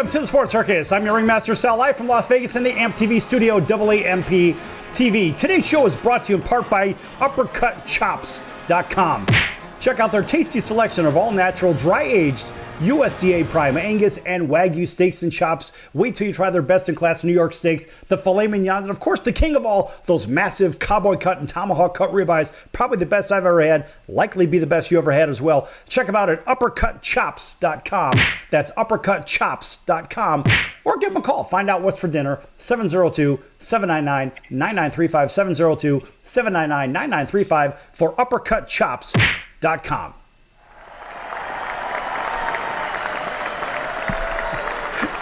Welcome to the Sports Circus. I'm your Ringmaster Sal, live from Las Vegas in the AMP TV studio, AAMP TV. Today's show is brought to you in part by UppercutChops.com. Check out their tasty selection of all-natural, dry-aged USDA Prime Angus and Wagyu steaks and chops. Wait till you try their best-in-class New York steaks, the filet mignon, and of course the king of all, those massive cowboy cut and tomahawk cut ribeyes. Probably the best I've ever had, likely be the best you ever had as well. Check them out at UppercutChops.com. That's UppercutChops.com. Or give them a call. Find out what's for dinner. 702-799-9935. 702-799-9935 for UppercutChops.com.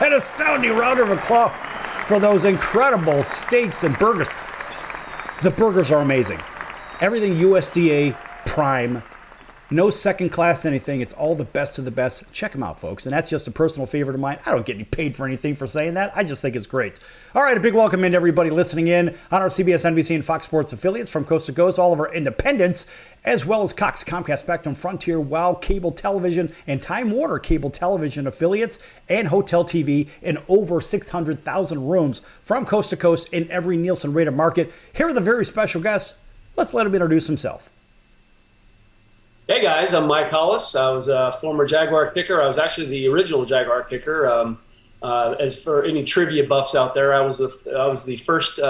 An astounding round of applause for those incredible steaks and burgers. The burgers are amazing. Everything USDA Prime. No second class anything. It's all the best of the best. Check them out, folks. And that's just a personal favorite of mine. I don't get any paid for anything for saying that. I just think it's great. All right, a big welcome in to everybody listening in on our CBS, NBC, and Fox Sports affiliates from coast to coast, all of our independents, as well as Cox, Comcast, Spectrum, Frontier, WOW, Cable Television, and Time Warner Cable Television affiliates, and Hotel TV in over 600,000 rooms from coast to coast in every Nielsen-rated market. Here are the very special guests. Let's let him introduce himself. Hey guys, I'm Mike Hollis. I was a former Jaguar kicker. I was actually the original Jaguar kicker. As for any trivia buffs out there, I was the first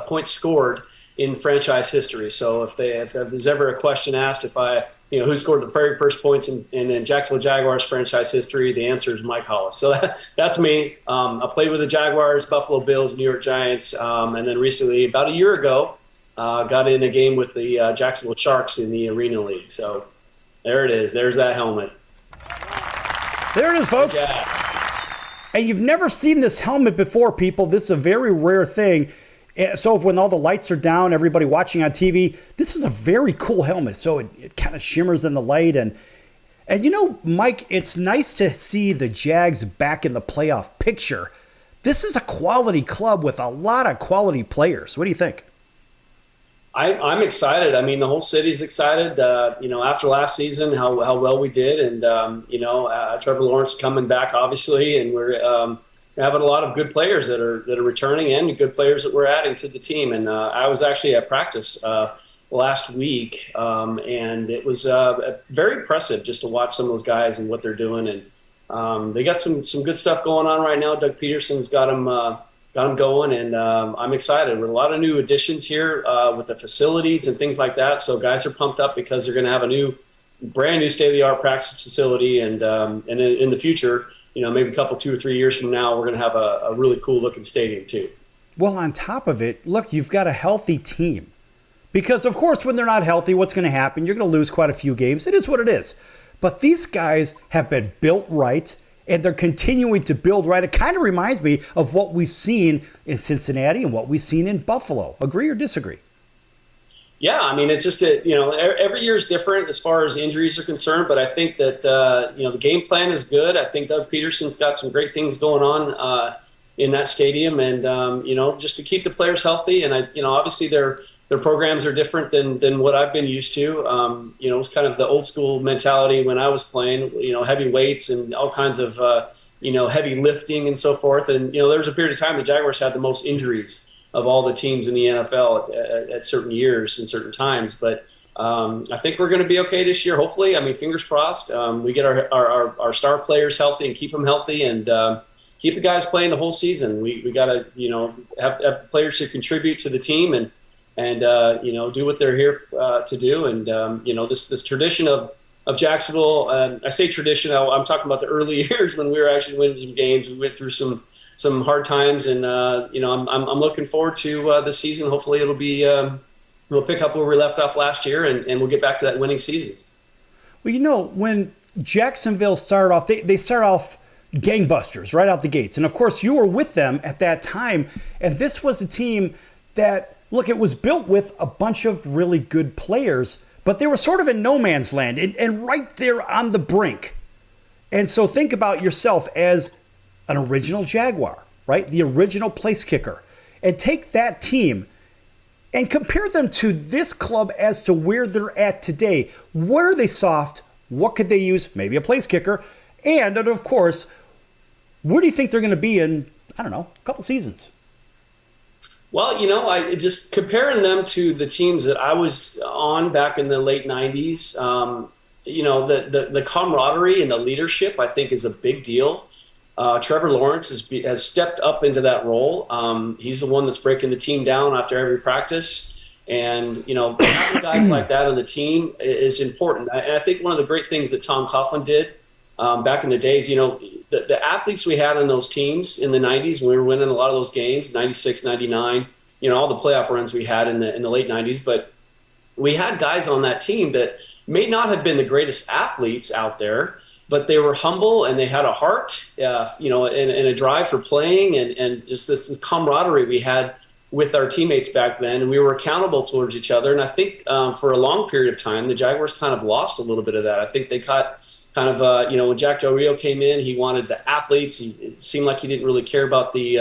point scored in franchise history. So if there's ever a question asked who scored the very first points in Jacksonville Jaguars franchise history, the answer is Mike Hollis. So that's me. I played with the Jaguars, Buffalo Bills, New York Giants, and then recently, about a year ago, got in a game with the Jacksonville Sharks in the Arena League. So there it is. There's that helmet. There it is, folks. Yeah. And you've never seen this helmet before, people. This is a very rare thing. So when all the lights are down, everybody watching on TV, this is a very cool helmet. So it kind of shimmers in the light. And you know, Mike, it's nice to see the Jags back in the playoff picture. This is a quality club with a lot of quality players. What do you think? I'm excited. I mean, the whole city's excited. After last season, how well we did, and Trevor Lawrence coming back, obviously, and we're having a lot of good players that are returning and good players that we're adding to the team. And I was actually at practice last week, and it was very impressive just to watch some of those guys and what they're doing. And they got some good stuff going on right now. Doug Peterson's got them going, and I'm excited. With a lot of new additions here with the facilities and things like that. So guys are pumped up because they're going to have a brand new state-of-the-art practice facility, and in the future, maybe 2 or 3 years from now, we're going to have a really cool-looking stadium too. Well, on top of it, look, you've got a healthy team. Because, of course, when they're not healthy, what's going to happen? You're going to lose quite a few games. It is what it is. But these guys have been built right, and they're continuing to build right. It kind of reminds me of what we've seen in Cincinnati and what we've seen in Buffalo. Agree or disagree? Yeah, I mean, it's just that, every year is different as far as injuries are concerned, but I think that, the game plan is good. I think Doug Peterson's got some great things going on in that stadium, and, just to keep the players healthy. And, obviously their programs are different than what I've been used to. It's kind of the old school mentality when I was playing, heavy weights and all kinds of, heavy lifting and so forth. And, there was a period of time the Jaguars had the most injuries of all the teams in the NFL at certain years and certain times. But I think we're going to be okay this year, hopefully. I mean, fingers crossed. We get our star players healthy and keep them healthy, and keep the guys playing the whole season. We got to, have the players who contribute to the team and do what they're here to do. And, this tradition of Jacksonville, I say tradition, I'm talking about the early years when we were actually winning some games. We went through some hard times, and, I'm looking forward to this season. Hopefully it'll be, we'll pick up where we left off last year, and we'll get back to that winning seasons. Well, when Jacksonville started off, they started off gangbusters right out the gates. And of course you were with them at that time. And this was a team that, look, it was built with a bunch of really good players, but they were sort of in no man's land and right there on the brink. And so think about yourself as an original Jaguar, right? The original place kicker. And take that team and compare them to this club as to where they're at today. Where are they soft? What could they use? Maybe a place kicker. And of course, Where do you think they're going to be in, I don't know, a couple seasons? Well, I just comparing them to the teams that I was on back in the late 90s, the camaraderie and the leadership, I think, is a big deal. Trevor Lawrence has stepped up into that role. He's the one that's breaking the team down after every practice. And, having guys like that on the team is important. And I think one of the great things that Tom Coughlin did back in the days, the athletes we had on those teams in the 90s when we were winning a lot of those games, 96, 99, all the playoff runs we had in the late 90s. But we had guys on that team that may not have been the greatest athletes out there, but they were humble and they had a heart, and a drive for playing and just this camaraderie we had with our teammates back then, and we were accountable towards each other. And I think for a long period of time, the Jaguars kind of lost a little bit of that. I think they caught kind of, when Jack Del Rio came in, he wanted the athletes. It seemed like he didn't really care about the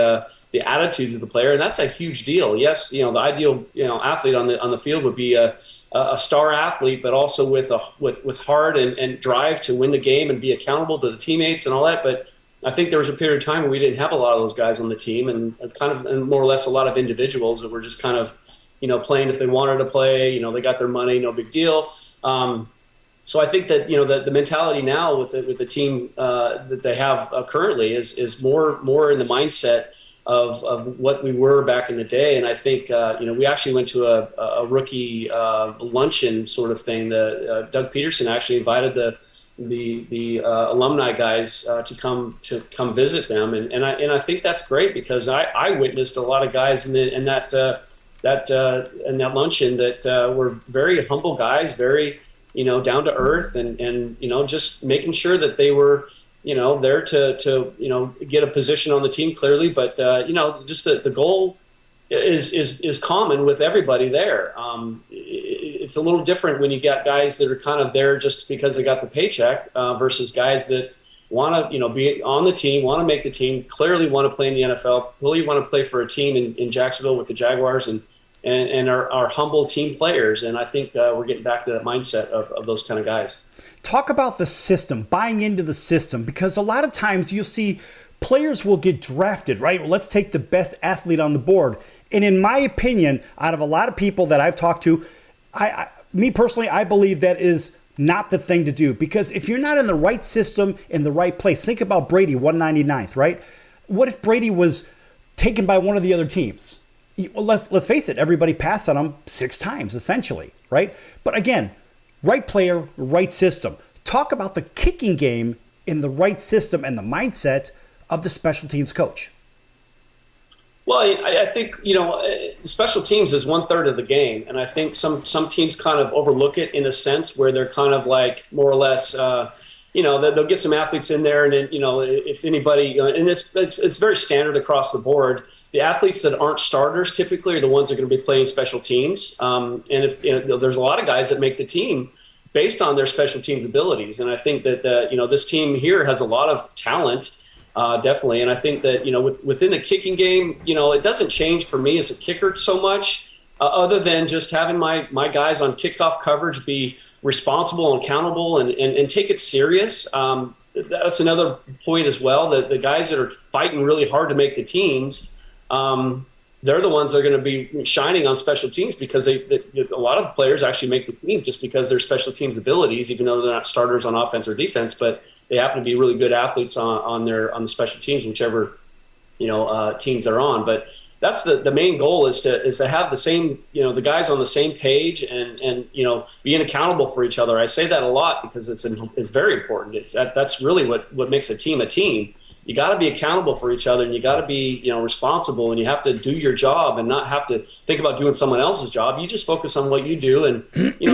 attitudes of the player, and that's a huge deal. Yes, the ideal athlete on the field would be a star athlete, but also with heart and drive to win the game and be accountable to the teammates and all that. But I think there was a period of time where we didn't have a lot of those guys on the team, and more or less a lot of individuals that were just kind of, playing if they wanted to play. They got their money, no big deal. So I think that the mentality now with the team that they have currently is more in the mindset of what we were back in the day. And I think we actually went to a rookie luncheon sort of thing. Doug Peterson actually invited the alumni guys to come visit them, and I think that's great because I witnessed a lot of guys in that luncheon that were very humble guys, very down to earth, and just making sure that they were there to get a position on the team clearly, but just the goal is common with everybody there. It's a little different when you got guys that are kind of there just because they got the paycheck versus guys that want to be on the team, want to make the team, clearly want to play in the NFL, really want to play for a team in Jacksonville with the Jaguars, and are humble team players. And I think we're getting back to that mindset of those kind of guys. Talk about the system, buying into the system, because a lot of times you'll see players will get drafted, right? Well, let's take the best athlete on the board. And in my opinion, out of a lot of people that I've talked to, me personally, I believe that is not the thing to do, because if you're not in the right system, in the right place, think about Brady, 199th, right? What if Brady was taken by one of the other teams? Well, let's face it, everybody passed on him 6 times, essentially, right? But again, right player, right system. Talk about the kicking game in the right system and the mindset of the special teams coach. Well, I think, special teams is 1/3 of the game. And I think some teams kind of overlook it in a sense where they're kind of like more or less, they'll get some athletes in there. And then, if anybody, and it's very standard across the board. The athletes that aren't starters typically are the ones that are going to be playing special teams. And if there's a lot of guys that make the team based on their special teams abilities. And I think that, this team here has a lot of talent. Definitely. And I think that, within the kicking game, it doesn't change for me as a kicker so much, other than just having my guys on kickoff coverage be responsible and accountable and take it serious. That's another point as well, that the guys that are fighting really hard to make the teams, they're the ones that are going to be shining on special teams, because a lot of players actually make the team just because they're special teams abilities, even though they're not starters on offense or defense, but they happen to be really good athletes on the special teams, whichever teams they're on. But that's the main goal is to have the same the guys on the same page and being accountable for each other. I say that a lot because it's very important. That's really what makes a team a team. You got to be accountable for each other, and you got to be responsible, and you have to do your job and not have to think about doing someone else's job. You just focus on what you do, and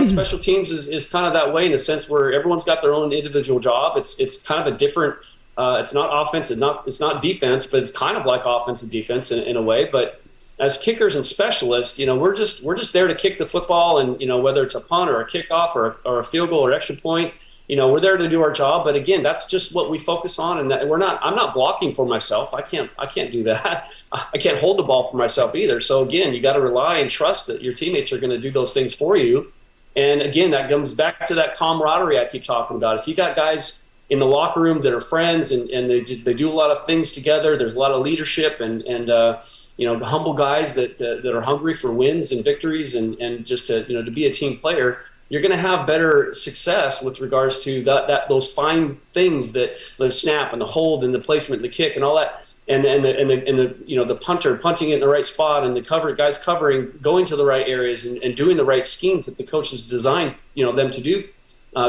special teams is kind of that way in a sense where everyone's got their own individual job. It's kind of a different. It's not offense, it's not defense, but it's kind of like offense and defense in a way. But as kickers and specialists, we're just there to kick the football, and whether it's a punt or a kickoff or a field goal or extra point. We're there to do our job, but again, that's just what we focus on, and I'm not blocking for myself. I can't do that. I can't hold the ball for myself either. So again, you got to rely and trust that your teammates are going to do those things for you. And again, that comes back to that camaraderie I keep talking about. If you got guys in the locker room that are friends, and they do a lot of things together. There's a lot of leadership and humble guys that are hungry for wins and victories, and just to be a team player. You're going to have better success with regards to those fine things, that the snap and the hold and the placement and the kick and all that, and the punter punting it in the right spot, and the guys covering, going to the right areas and doing the right schemes that the coaches designed them to do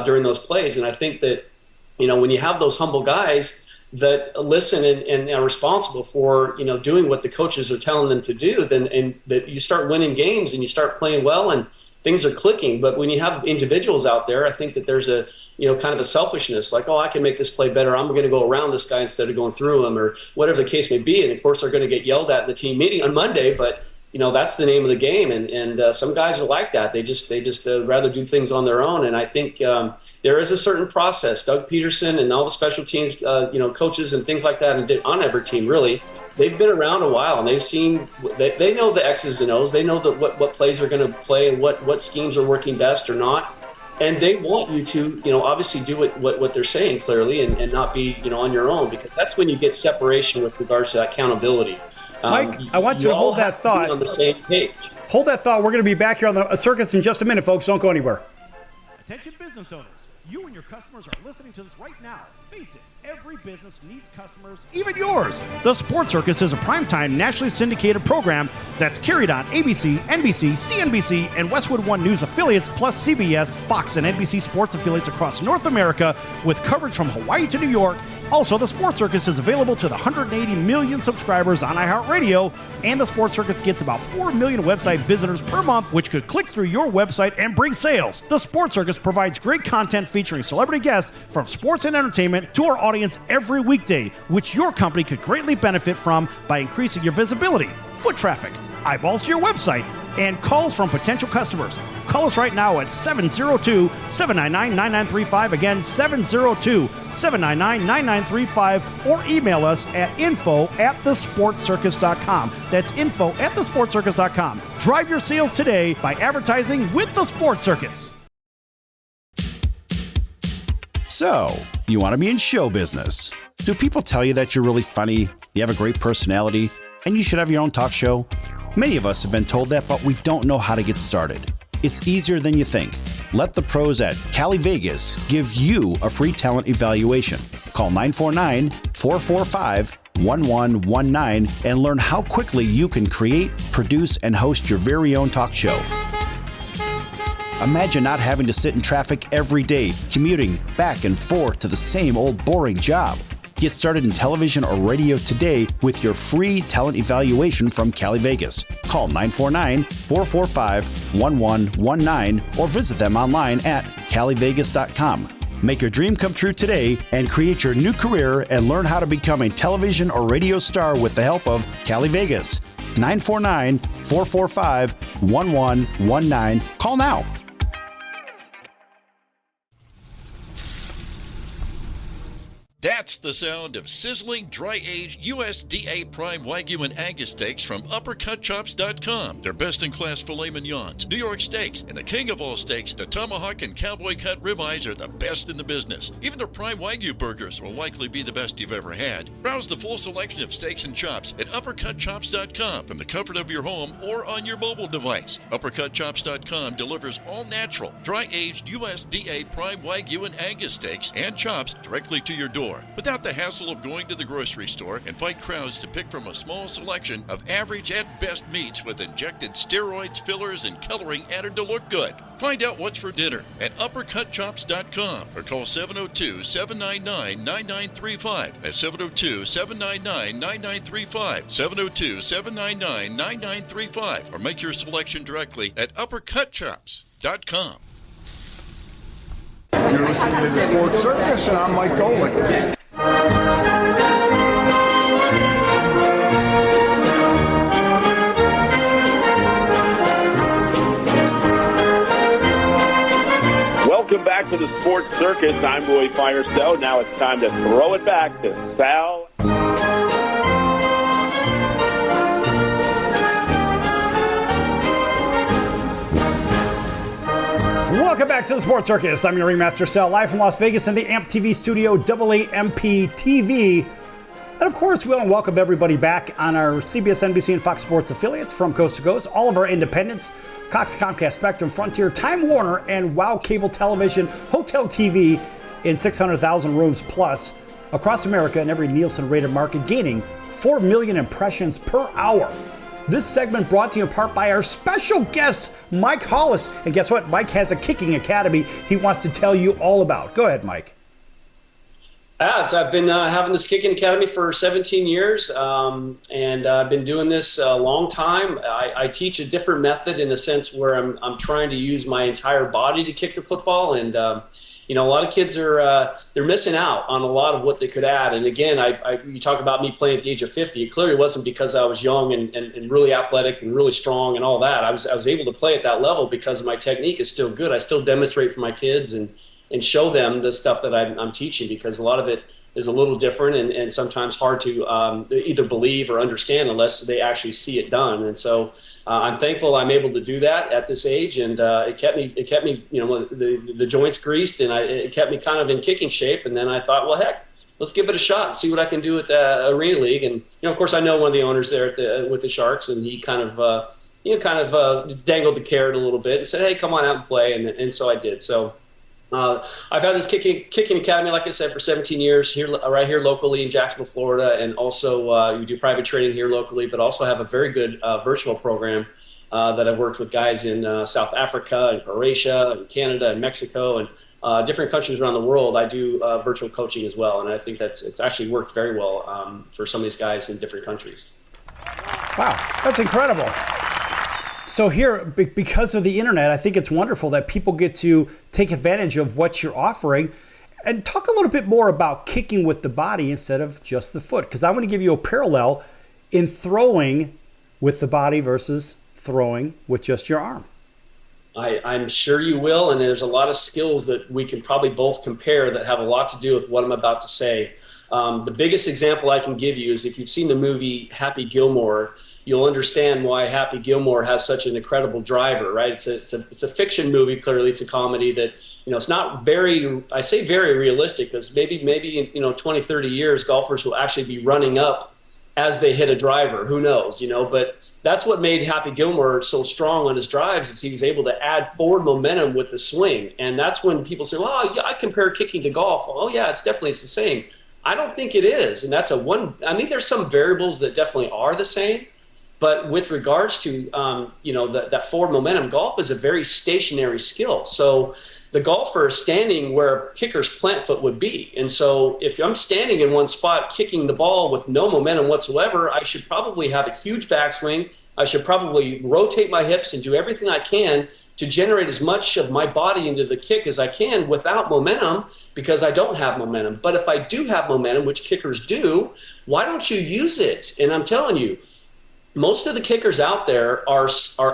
during those plays. And I think that when you have those humble guys that listen and are responsible for doing what the coaches are telling them to do, then and that you start winning games and you start playing well and things are clicking. But when you have individuals out there, I think that there's a kind of a selfishness, like, oh, I can make this play better, I'm going to go around this guy instead of going through him, or whatever the case may be. And of course they're going to get yelled at in the team meeting on Monday, but that's the name of the game. And some guys are like that. They just rather do things on their own. And I think there is a certain process. Doug Peterson and all the special teams, coaches and things like that, and on every team, really, they've been around a while, and they've seen, they know the X's and O's. They know what plays are going to play and what schemes are working best or not. And they want you to, obviously do what they're saying clearly, and not be, on your own, because that's when you get separation with regards to that accountability. Mike, I want you to hold that thought. On the same page. Hold that thought. We're going to be back here on the Circus in just a minute, folks. Don't go anywhere. Attention business owners. You and your customers are listening to this right now. Face it, every business needs customers, even yours. The Sports Circus is a primetime, nationally syndicated program that's carried on ABC, NBC, CNBC, and Westwood One News affiliates, plus CBS, Fox, and NBC sports affiliates across North America, with coverage from Hawaii to New York. Also, the Sports Circus is available to the 180 million subscribers on iHeartRadio, and the Sports Circus gets about 4 million website visitors per month, which could click through your website and bring sales. The Sports Circus provides great content featuring celebrity guests from sports and entertainment to our audience every weekday, which your company could greatly benefit from by increasing your visibility, foot traffic, eyeballs to your website, and calls from potential customers. Call us right now at 702-799-9935. Again, 702-799-9935. Or email us at info@thesportscircus.com. That's info@thesportscircus.com. Drive your sales today by advertising with the Sports Circus. So, you want to be in show business. Do people tell you that you're really funny, you have a great personality, and you should have your own talk show? Many of us have been told that, but we don't know how to get started. It's easier than you think. Let the pros at Cali Vegas give you a free talent evaluation. Call 949-445-1119 and learn how quickly you can create, produce, and host your very own talk show. Imagine not having to sit in traffic every day, commuting back and forth to the same old boring job. Get started in television or radio today with your free talent evaluation from Cali Vegas. Call 949-445-1119 or visit them online at calivegas.com. Make your dream come true today and create your new career and learn how to become a television or radio star with the help of Cali Vegas. 949-445-1119. Call now. That's the sound of sizzling, dry-aged USDA Prime Wagyu and Angus steaks from UpperCutChops.com. Their best-in-class filet mignons, New York steaks, and the king of all steaks, the tomahawk and cowboy cut ribeyes are the best in the business. Even their Prime Wagyu burgers will likely be the best you've ever had. Browse the full selection of steaks and chops at UpperCutChops.com from the comfort of your home or on your mobile device. UpperCutChops.com delivers all-natural, dry-aged USDA Prime Wagyu and Angus steaks and chops directly to your door, without the hassle of going to the grocery store and fight crowds to pick from a small selection of average at best meats with injected steroids, fillers, and coloring added to look good. Find out what's for dinner at UpperCutChops.com or call 702-799-9935. That's 702-799-9935. 702-799-9935. Or make your selection directly at UpperCutChops.com. You're listening to the Sports Circus, and I'm Mike Golick. Welcome back to the Sports Circus. I'm Roy Firestone. Now it's time to throw it back to Sal. Welcome back to the Sports Circus. I'm your Ringmaster Sal, live from Las Vegas in the AMP TV studio, AAMP TV. And of course, we want to welcome everybody back on our CBS, NBC, and Fox Sports affiliates from coast to coast. All of our independents, Cox, Comcast, Spectrum, Frontier, Time Warner, and WOW Cable Television, Hotel TV in 600,000 rooms plus across America and every Nielsen-rated market, gaining 4 million impressions per hour. This segment brought to you in part by our special guest, Mike Hollis. And guess what? Mike has a kicking academy he wants to tell you all about. Go ahead, Mike. I've been having this kicking academy for 17 years, and I've been doing this a long time. I teach a different method in a sense where I'm trying to use my entire body to kick the football, and a lot of kids are they're missing out on a lot of what they could add. And again, you talk about me playing at the age of 50. It clearly wasn't because I was young and really athletic and really strong and all that. I was able to play at that level because my technique is still good. I still demonstrate for my kids and show them the stuff that I'm teaching, because a lot of it is a little different and sometimes hard to either believe or understand unless they actually see it done. And so I'm thankful I'm able to do that at this age, and it kept me the joints greased, and it kept me kind of in kicking shape. And then I thought, well, heck, let's give it a shot and see what I can do at the Arena League. And of course, I know one of the owners there with the Sharks, and he kind of dangled the carrot a little bit and said, hey, come on out and play, and so I did. So I've had this kicking academy, like I said, for 17 years right here locally in Jacksonville, Florida, and also we do private training here locally, but also have a very good virtual program that I've worked with guys in South Africa and Croatia and Canada and Mexico and different countries around the world. I do virtual coaching as well, and I think it's actually worked very well for some of these guys in different countries. Wow, that's incredible. So here, because of the internet, I think it's wonderful that people get to take advantage of what you're offering. And talk a little bit more about kicking with the body instead of just the foot, because I want to give you a parallel in throwing with the body versus throwing with just your arm. I'm sure you will, and there's a lot of skills that we can probably both compare that have a lot to do with what I'm about to say. The biggest example I can give you is if you've seen the movie Happy Gilmore, you'll understand why Happy Gilmore has such an incredible driver, right? It's a fiction movie. Clearly, it's a comedy that, it's not very, I say very realistic, because maybe in 20, 30 years, golfers will actually be running up as they hit a driver. Who knows, but that's what made Happy Gilmore so strong on his drives, is he was able to add forward momentum with the swing. And that's when people say, well, yeah, I compare kicking to golf. Oh yeah, it's the same. I don't think it is. And there's some variables that definitely are the same. But with regards to, that forward momentum, golf is a very stationary skill. So the golfer is standing where a kicker's plant foot would be. And so if I'm standing in one spot kicking the ball with no momentum whatsoever, I should probably have a huge backswing. I should probably rotate my hips and do everything I can to generate as much of my body into the kick as I can without momentum, because I don't have momentum. But if I do have momentum, which kickers do, why don't you use it? And I'm telling you, most of the kickers out there are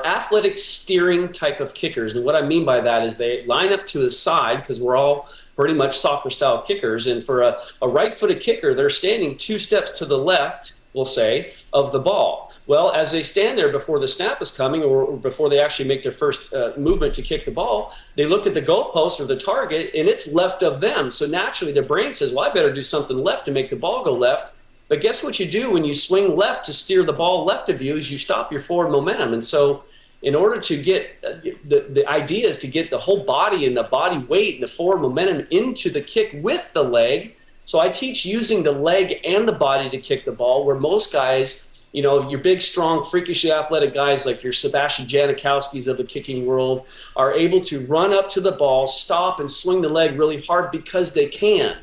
athletic steering type of kickers. And what I mean by that is they line up to the side, because we're all pretty much soccer-style kickers. And for a right-footed kicker, they're standing 2 steps to the left, we'll say, of the ball. Well, as they stand there before the snap is coming, or before they actually make their first movement to kick the ball, they look at the goalpost or the target, and it's left of them. So naturally, their brain says, well, I better do something left to make the ball go left. But guess what you do when you swing left to steer the ball left of you is you stop your forward momentum. And so in order to get the idea is to get the whole body and the body weight and the forward momentum into the kick with the leg. So I teach using the leg and the body to kick the ball, where most guys, your big, strong, freakishly athletic guys like your Sebastian Janikowskis of the kicking world are able to run up to the ball, stop, and swing the leg really hard because they can.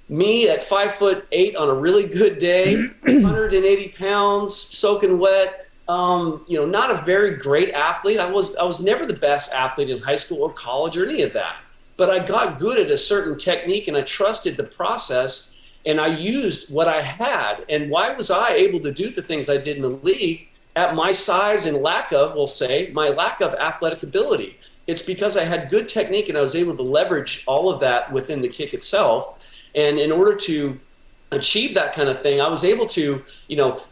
Me at 5'8" on a really good day, 180 pounds, soaking wet, not a very great athlete. I was never the best athlete in high school or college or any of that. But I got good at a certain technique, and I trusted the process, and I used what I had. And why was I able to do the things I did in the league at my size and lack of athletic ability? It's because I had good technique, and I was able to leverage all of that within the kick itself. And in order to achieve that kind of thing, I was able to,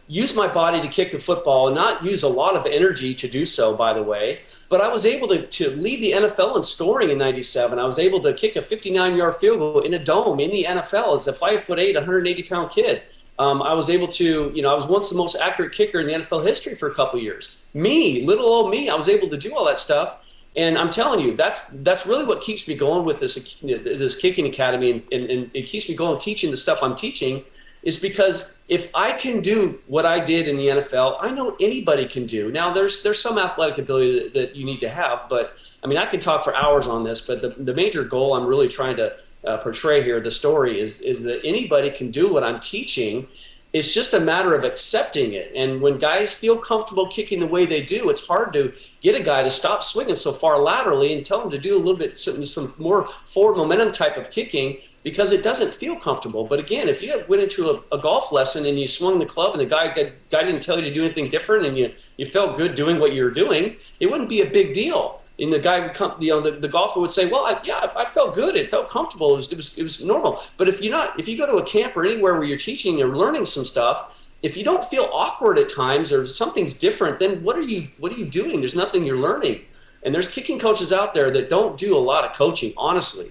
use my body to kick the football and not use a lot of energy to do so, by the way. But I was able to lead the NFL in scoring in 97. I was able to kick a 59-yard field goal in a dome in the NFL as a 5'8", 180-pound kid. I was able to, I was once the most accurate kicker in the NFL history for a couple of years. Little old me, I was able to do all that stuff. And I'm telling you, that's really what keeps me going with this kicking academy, and it keeps me going teaching the stuff I'm teaching, is because if I can do what I did in the NFL, I know anybody can do. Now, there's some athletic ability that you need to have, but I mean, I can talk for hours on this, but the major goal I'm really trying to portray here, the story, is that anybody can do what I'm teaching. It's just a matter of accepting it. And when guys feel comfortable kicking the way they do, it's hard to get a guy to stop swinging so far laterally and tell him to do a little bit some more forward momentum type of kicking, because it doesn't feel comfortable. But again, if you went into a golf lesson and you swung the club and the guy didn't tell you to do anything different and you felt good doing what you were doing, it wouldn't be a big deal. And the guy would come, the golfer would say, "Well, I felt good. It felt comfortable. It was normal." But if you go to a camp or anywhere where you're teaching or learning some stuff, if you don't feel awkward at times or something's different, then what are you doing? There's nothing you're learning. And there's kicking coaches out there that don't do a lot of coaching. Honestly,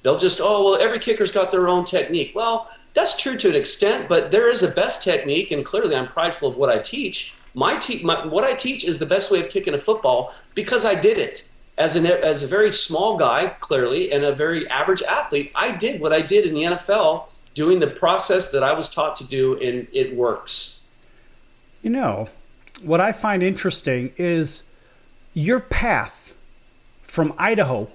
they'll just, every kicker's got their own technique. Well, that's true to an extent, but there is a best technique, and clearly I'm prideful of what I teach. What I teach is the best way of kicking a football because I did it. As a very small guy, clearly, and a very average athlete, I did what I did in the NFL, doing the process that I was taught to do, and it works. What I find interesting is your path from Idaho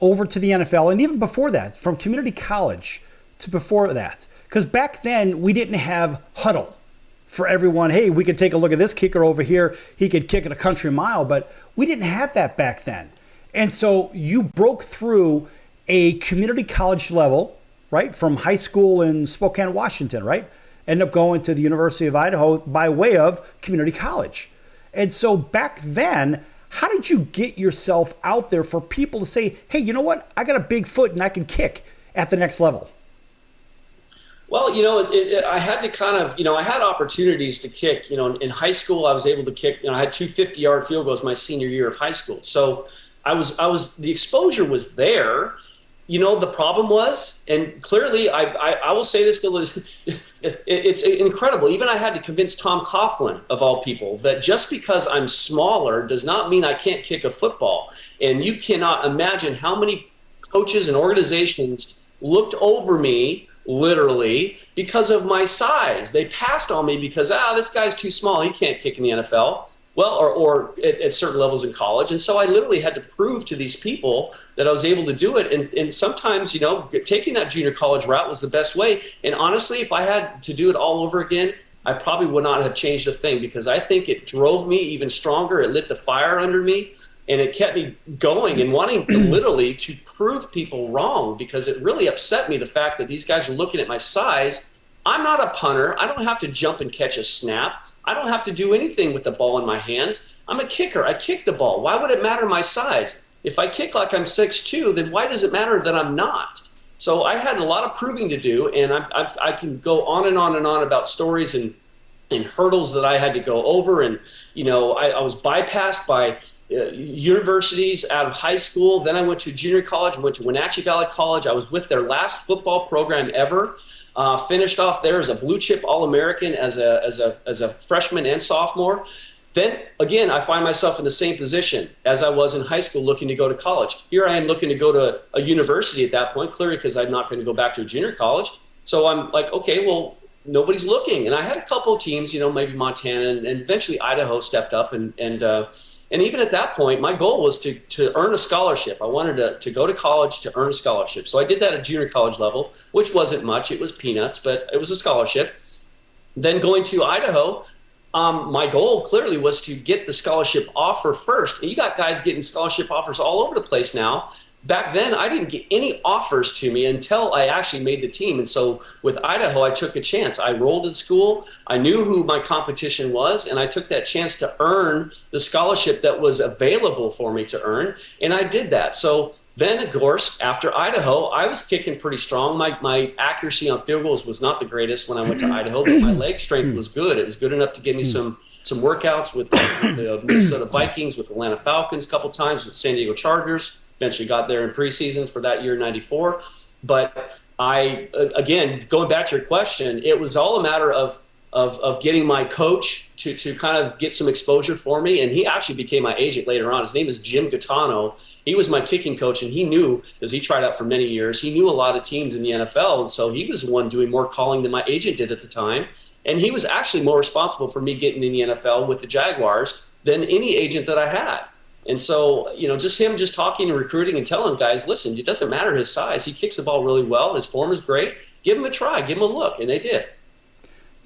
over to the NFL, and even before that, from community college to before that. Because back then, we didn't have huddle for everyone. Hey, we could take a look at this kicker over here. He could kick it a country mile, but we didn't have that back then. And so you broke through a community college level, right, from high school in Spokane, Washington, right? Ended up going to the University of Idaho by way of community college. And so back then, how did you get yourself out there for people to say, hey, you know what? I got a big foot and I can kick at the next level? Well, I had to kind of, I had opportunities to kick. In high school, I was able to kick. I had 2 50-yard field goals my senior year of high school. So the exposure was there. The problem was, and clearly, I will say this, it's incredible. Even I had to convince Tom Coughlin, of all people, that just because I'm smaller does not mean I can't kick a football. And you cannot imagine how many coaches and organizations looked over me literally because of my size. They passed on me because, this guy's too small. He can't kick in the NFL. Well, or at certain levels in college. And so I literally had to prove to these people that I was able to do it. And sometimes, taking that junior college route was the best way. And honestly, if I had to do it all over again, I probably would not have changed a thing, because I think it drove me even stronger. It lit the fire under me. And it kept me going and wanting literally to prove people wrong, because it really upset me, the fact that these guys were looking at my size. I'm not a punter. I don't have to jump and catch a snap. I don't have to do anything with the ball in my hands. I'm a kicker. I kick the ball. Why would it matter my size? If I kick like I'm 6'2", then why does it matter that I'm not? So I had a lot of proving to do, and I can go on and on and on about stories and hurdles that I had to go over. And, I was bypassed by universities out of high school. Then I went to junior college, went to Wenatchee Valley College. I was with their last football program ever. Finished off there as a blue chip All-American as a freshman and sophomore. Then again, I find myself in the same position as I was in high school, looking to go to college. Here I am looking to go to a university at that point, clearly because I'm not going to go back to a junior college. So I'm like, okay, well, nobody's looking. And I had a couple of teams, maybe Montana, and eventually Idaho stepped up. And even at that point, my goal was to earn a scholarship. I wanted to go to college to earn a scholarship. So I did that at junior college level, which wasn't much. It was peanuts, but it was a scholarship. Then going to Idaho, my goal clearly was to get the scholarship offer first. And you got guys getting scholarship offers all over the place now. Back then, I didn't get any offers to me until I actually made the team. And so with Idaho, I took a chance. I enrolled in school. I knew who my competition was, and I took that chance to earn the scholarship that was available for me to earn. And I did that. So Then, of course, after Idaho, I was kicking pretty strong. My accuracy on field goals was not the greatest when I went to Idaho, but my leg strength was good. It was good enough to give me some workouts with the Minnesota Vikings, with the Atlanta Falcons a couple times, with San Diego Chargers. Eventually got there in preseason for that year, 94. But I, again, going back to your question, it was all a matter of getting my coach to kind of get some exposure for me. And he actually became my agent later on. His name is Jim Gattano. He was my kicking coach, and he knew, because he tried out for many years, he knew a lot of teams in the NFL. And so he was the one doing more calling than my agent did at the time. And he was actually more responsible for me getting in the NFL with the Jaguars than any agent that I had. And so, just him just talking and recruiting and telling guys, listen, it doesn't matter his size. He kicks the ball really well. His form is great. Give him a try. Give him a look. And they did.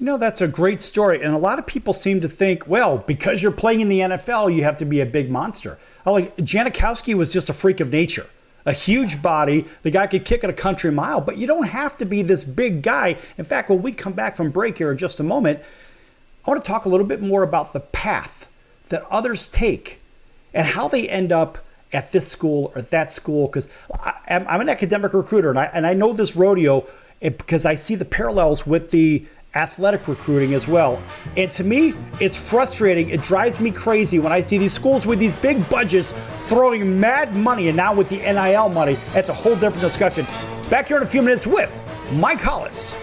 That's a great story. And a lot of people seem to think, well, because you're playing in the NFL, you have to be a big monster. Janikowski was just a freak of nature. A huge body. The guy could kick at a country mile, but you don't have to be this big guy. In fact, when we come back from break here in just a moment, I want to talk a little bit more about the path that others take and how they end up at this school or that school. Because I'm an academic recruiter, and I know this rodeo because I see the parallels with the athletic recruiting as well. And to me, it's frustrating. It drives me crazy when I see these schools with these big budgets throwing mad money, and now with the NIL money, that's a whole different discussion. Back here in a few minutes with Mike Hollis,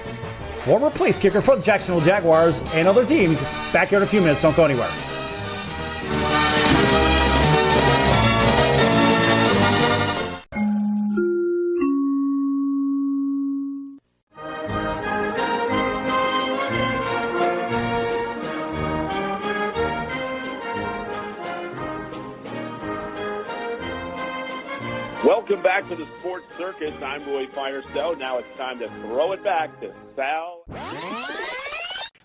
former place kicker for the Jacksonville Jaguars and other teams. Back here in a few minutes. Don't go anywhere. Welcome back to the Sports Circus. I'm Roy Firestone. Now it's time to throw it back to Sal.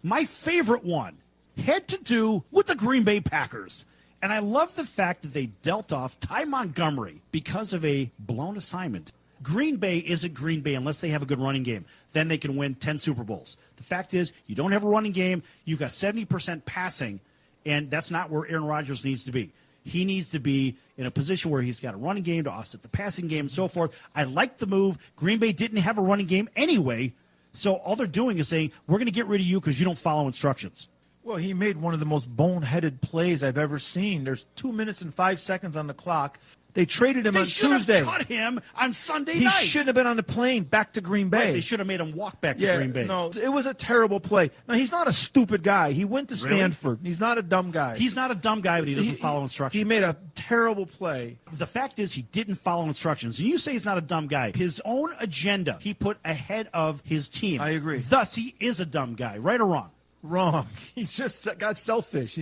My favorite one had to do with the Green Bay Packers. And I love the fact that they dealt off Ty Montgomery because of a blown assignment. Green Bay isn't Green Bay unless they have a good running game. Then they can win 10 Super Bowls. The fact is, you don't have a running game. You've got 70% passing, and that's not where Aaron Rodgers needs to be. He needs to be in a position where he's got a running game to offset the passing game and so forth. I like the move. Green Bay didn't have a running game anyway, so all they're doing is saying, we're going to get rid of you because you don't follow instructions. Well, he made one of the most boneheaded plays I've ever seen. There's 2 minutes and 5 seconds on the clock. They traded him on Tuesday. They should have cut him on Sunday night. He shouldn't have been on the plane back to Green Bay. Right, they should have made him walk back to Green Bay. No, it was a terrible play. Now, he's not a stupid guy. He went to Stanford. Really? He's not a dumb guy. He's not a dumb guy, but he doesn't follow instructions. He made a terrible play. The fact is he didn't follow instructions. And you say he's not a dumb guy. His own agenda he put ahead of his team. I agree. Thus, he is a dumb guy. Right or wrong? Wrong. He just got selfish.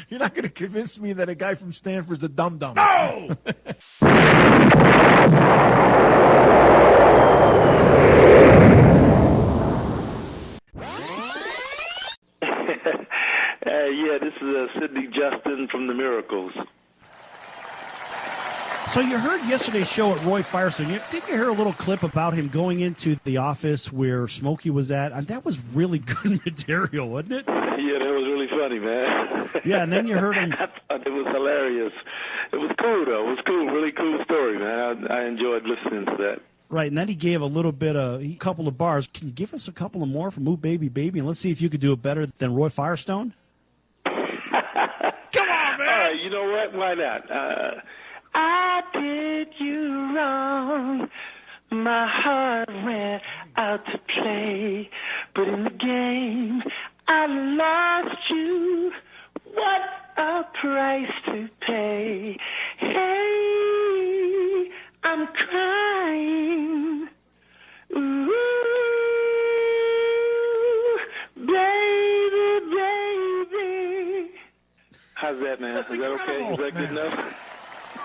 You're not going to convince me that a guy from Stanford's a dum-dum. No! Yeah, this is Sidney Justin from The Miracles. So you heard yesterday's show at Roy Firestone. Didn't you hear a little clip about him going into the office where Smokey was at? And that was really good material, wasn't it? Yeah, that was really funny, man. Yeah, and then you heard him. I thought it was hilarious. It was cool, though. It was cool. Really cool story, man. I enjoyed listening to that. Right, and then he gave a couple of bars. Can you give us a couple of more from Ooh Baby Baby? And let's see if you could do it better than Roy Firestone. Come on, man! All right, you know what? Why not? I did you wrong. My heart went out to play. But in the game, I lost you. What a price to pay. Hey, I'm crying. Ooh, baby, baby. How's that, man? That's Is that okay? Is that good enough?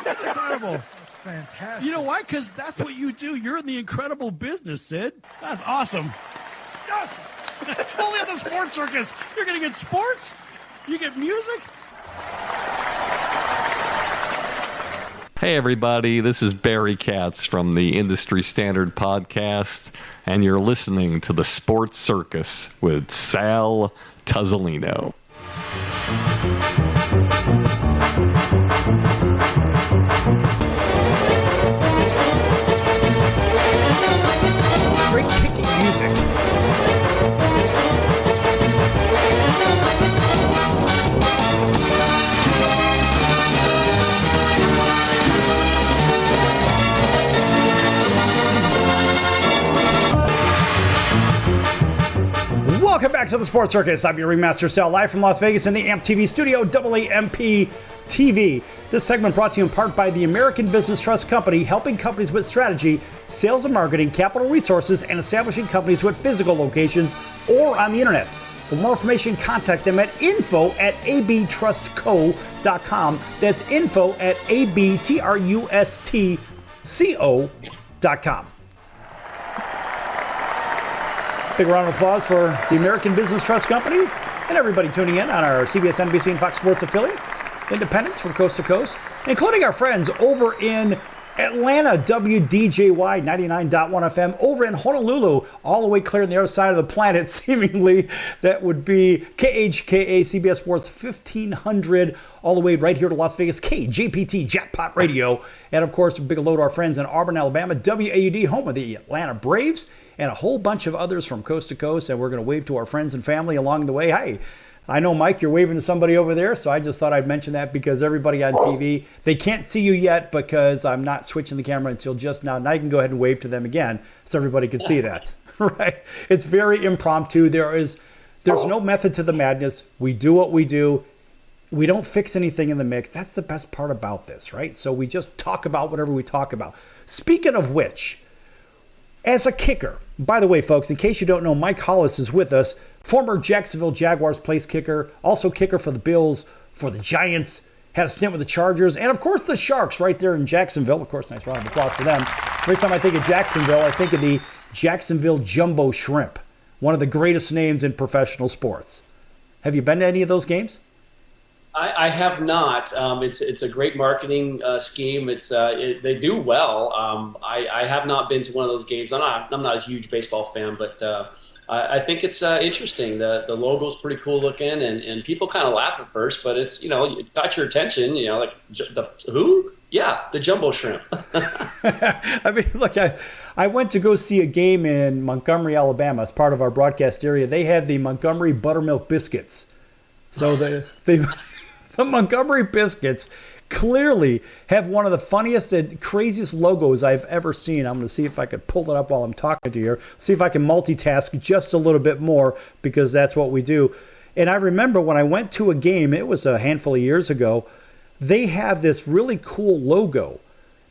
That's incredible. That's fantastic. You know why? Because that's what you do. You're in the incredible business, Sid. That's awesome. Yes. Only on the Sports Circus. You're going to get sports. You get music. Hey, everybody. This is Barry Katz from the Industry Standard Podcast, and you're listening to the Sports Circus with Sal Tuzzolino. Welcome back to the Sports Circus. I'm your Ringmaster Sal, live from Las Vegas in the AMP TV studio, AAMP TV. This segment brought to you in part by the American Business Trust Company, helping companies with strategy, sales and marketing, capital resources, and establishing companies with physical locations or on the internet. For more information, contact them at info@abtrustco.com. That's info@abtrustco.com. Big round of applause for the American Business Trust Company and everybody tuning in on our CBS, NBC, and Fox Sports affiliates, independents from coast to coast, including our friends over in Atlanta, WDJY 99.1 FM, over in Honolulu, all the way clear on the other side of the planet, seemingly. That would be KHKA, CBS Sports 1500, all the way right here to Las Vegas, KJPT, Jackpot Radio. And, of course, a big hello to our friends in Auburn, Alabama, WAUD, home of the Atlanta Braves, and a whole bunch of others from coast to coast. And we're going to wave to our friends and family along the way. Hey, I know, Mike, you're waving to somebody over there, so I just thought I'd mention that because everybody on TV, they can't see you yet because I'm not switching the camera until just now. Now you can go ahead and wave to them again so everybody can see that. Right? It's very impromptu. There's no method to the madness. We do what we do. We don't fix anything in the mix. That's the best part about this, right? So we just talk about whatever we talk about. Speaking of which, as a kicker, by the way, folks, in case you don't know, Mike Hollis is with us, former Jacksonville Jaguars place kicker, also kicker for the Bills, for the Giants, had a stint with the Chargers, and of course the Sharks right there in Jacksonville. Of course, nice round of applause for them. Every time I think of Jacksonville, I think of the Jacksonville Jumbo Shrimp, one of the greatest names in professional sports. Have you been to any of those games? I have not. It's a great marketing scheme. They do well. I have not been to one of those games. I'm not a huge baseball fan, but I think it's interesting. The logo's pretty cool looking, and people kind of laugh at first, but it's, it got your attention. Like who? Yeah, the Jumbo Shrimp. I mean, look, I went to go see a game in Montgomery, Alabama, as part of our broadcast area. They had the Montgomery Buttermilk Biscuits. So the Montgomery Biscuits clearly have one of the funniest and craziest logos I've ever seen. I'm going to see if I could pull it up while I'm talking to you here. See if I can multitask just a little bit more, because that's what we do. And I remember when I went to a game, it was a handful of years ago, they have this really cool logo.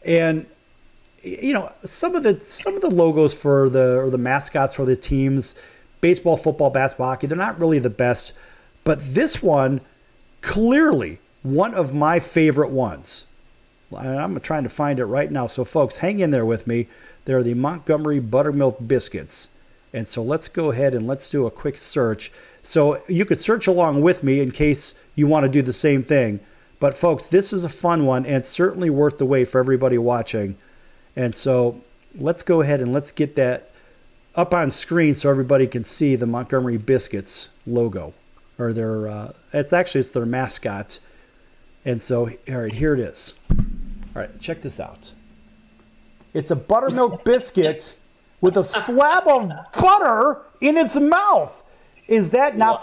And some of the logos for the mascots for the teams, baseball, football, basketball, hockey, they're not really the best. But this one, clearly one of my favorite ones. I'm trying to find it right now. So, folks, hang in there with me. They're the Montgomery Buttermilk Biscuits. And so let's go ahead and let's do a quick search. So you could search along with me in case you want to do the same thing. But, folks, this is a fun one, and it's certainly worth the wait for everybody watching. And so let's go ahead and let's get that up on screen so everybody can see the Montgomery Biscuits logo. Or it's their mascot. And so, all right, here it is. All right, check this out. It's a buttermilk biscuit with a slab of butter in its mouth. Is that not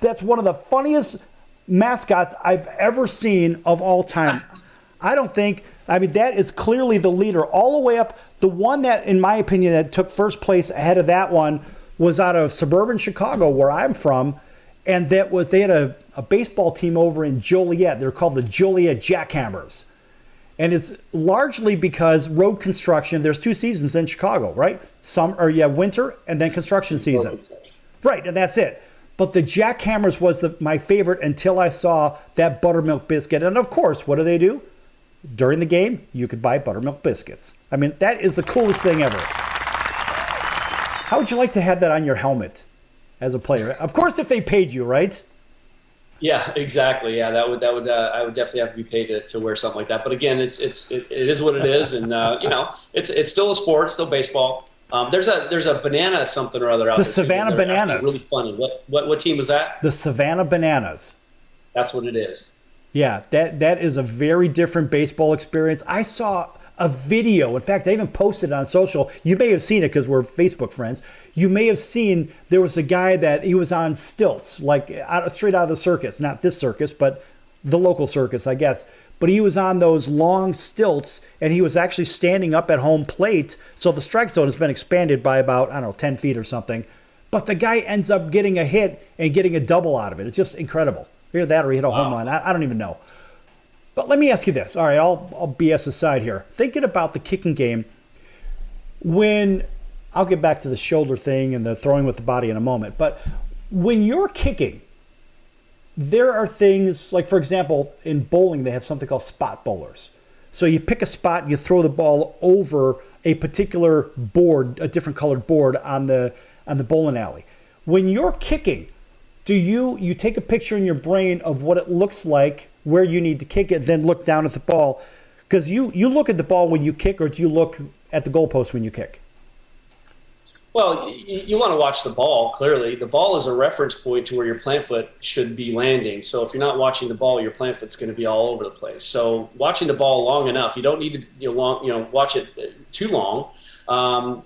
that's one of the funniest mascots I've ever seen of all time. That is clearly the leader all the way up. The one that, in my opinion, that took first place ahead of that one was out of suburban Chicago, where I'm from. And they had a baseball team over in Joliet. They're called the Joliet Jackhammers. And it's largely because road construction, there's two seasons in Chicago, right? Winter and then construction season. Right, and that's it. But the Jackhammers was my favorite until I saw that buttermilk biscuit. And of course, what do? During the game, you could buy buttermilk biscuits. I mean, that is the coolest thing ever. How would you like to have that on your helmet as a player? Of course, if they paid you, right? Yeah, exactly. Yeah, I would definitely have to be paid to wear something like that. But again, it is what it is, and it's still a sport, still baseball. There's a banana something or other out there. The Savannah Bananas. Really funny. What team was that? The Savannah Bananas. That's what it is. Yeah, that is a very different baseball experience. I saw a video. In fact, I even posted it on social. You may have seen it because we're Facebook friends. You may have seen there was a guy that he was on stilts, like straight out of the circus. Not this circus, but the local circus, I guess. But he was on those long stilts, and he was actually standing up at home plate. So the strike zone has been expanded by about, 10 feet or something. but the guy ends up getting a hit and getting a double out of it. It's just incredible. Either that or he hit a home run. I don't even know. But let me ask you this. All right, I'll BS aside here. Thinking about the kicking game, I'll get back to the shoulder thing and the throwing with the body in a moment, but when you're kicking, there are things like, for example, in bowling, they have something called spot bowlers. So you pick a spot, you throw the ball over a particular board, a different colored board on the bowling alley. When you're kicking, do you take a picture in your brain of what it looks like, where you need to kick it, then look down at the ball? Because you look at the ball when you kick, or do you look at the goalpost when you kick? Well, you want to watch the ball, clearly. The ball is a reference point to where your plant foot should be landing. So if you're not watching the ball, your plant foot's going to be all over the place. So watching the ball long enough, you don't need to watch it too long.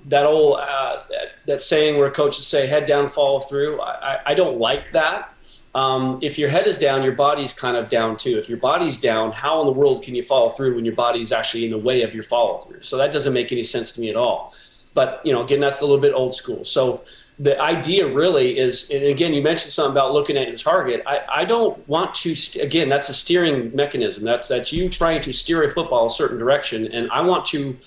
That saying where coaches say head down, follow through, I don't like that. If your head is down, your body's kind of down too. If your body's down, how in the world can you follow through when your body's actually in the way of your follow through? So that doesn't make any sense to me at all. But, again, that's a little bit old school. So the idea really is, and again, you mentioned something about looking at your target. I don't want to, again, that's a steering mechanism. That's you trying to steer a football a certain direction. And I want to,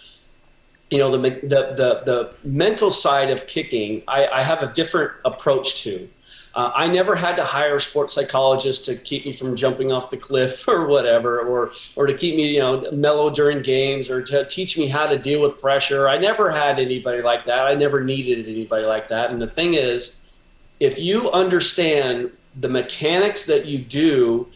the mental side of kicking, I have a different approach to. I never had to hire a sports psychologist to keep me from jumping off the cliff or whatever, or to keep me, mellow during games, or to teach me how to deal with pressure. I never had anybody like that. I never needed anybody like that. And the thing is, if you understand the mechanics that you do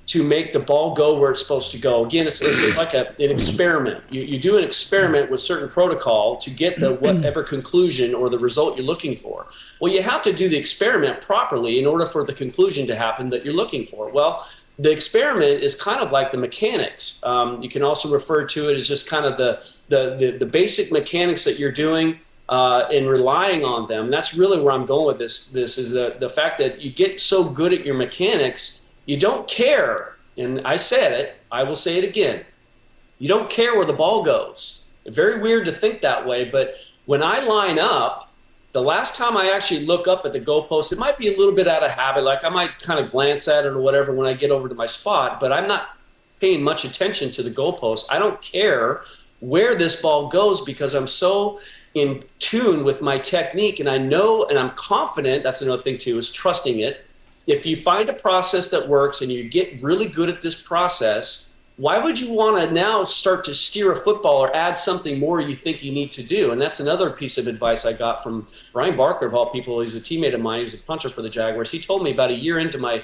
to make the ball go where it's supposed to go. Again, it's like an experiment. You do an experiment with certain protocol to get the whatever conclusion or the result you're looking for. Well, you have to do the experiment properly in order for the conclusion to happen that you're looking for. Well, the experiment is kind of like the mechanics. You can also refer to it as just kind of the basic mechanics that you're doing and relying on them. That's really where I'm going with this. This is the fact that you get so good at your mechanics, you don't care, and I said it, I will say it again, you don't care where the ball goes. Very weird to think that way, but when I line up, the last time I actually look up at the goalpost, it might be a little bit out of habit, like I might kind of glance at it or whatever when I get over to my spot, but I'm not paying much attention to the goalpost. I don't care where this ball goes because I'm so in tune with my technique, and I know and I'm confident, that's another thing too, is trusting it. If you find a process that works and you get really good at this process, why would you want to now start to steer a football or add something more you think you need to do? And that's another piece of advice I got from Brian Barker, of all people. He's a teammate of mine. He's a punter for the Jaguars. He told me about a year into my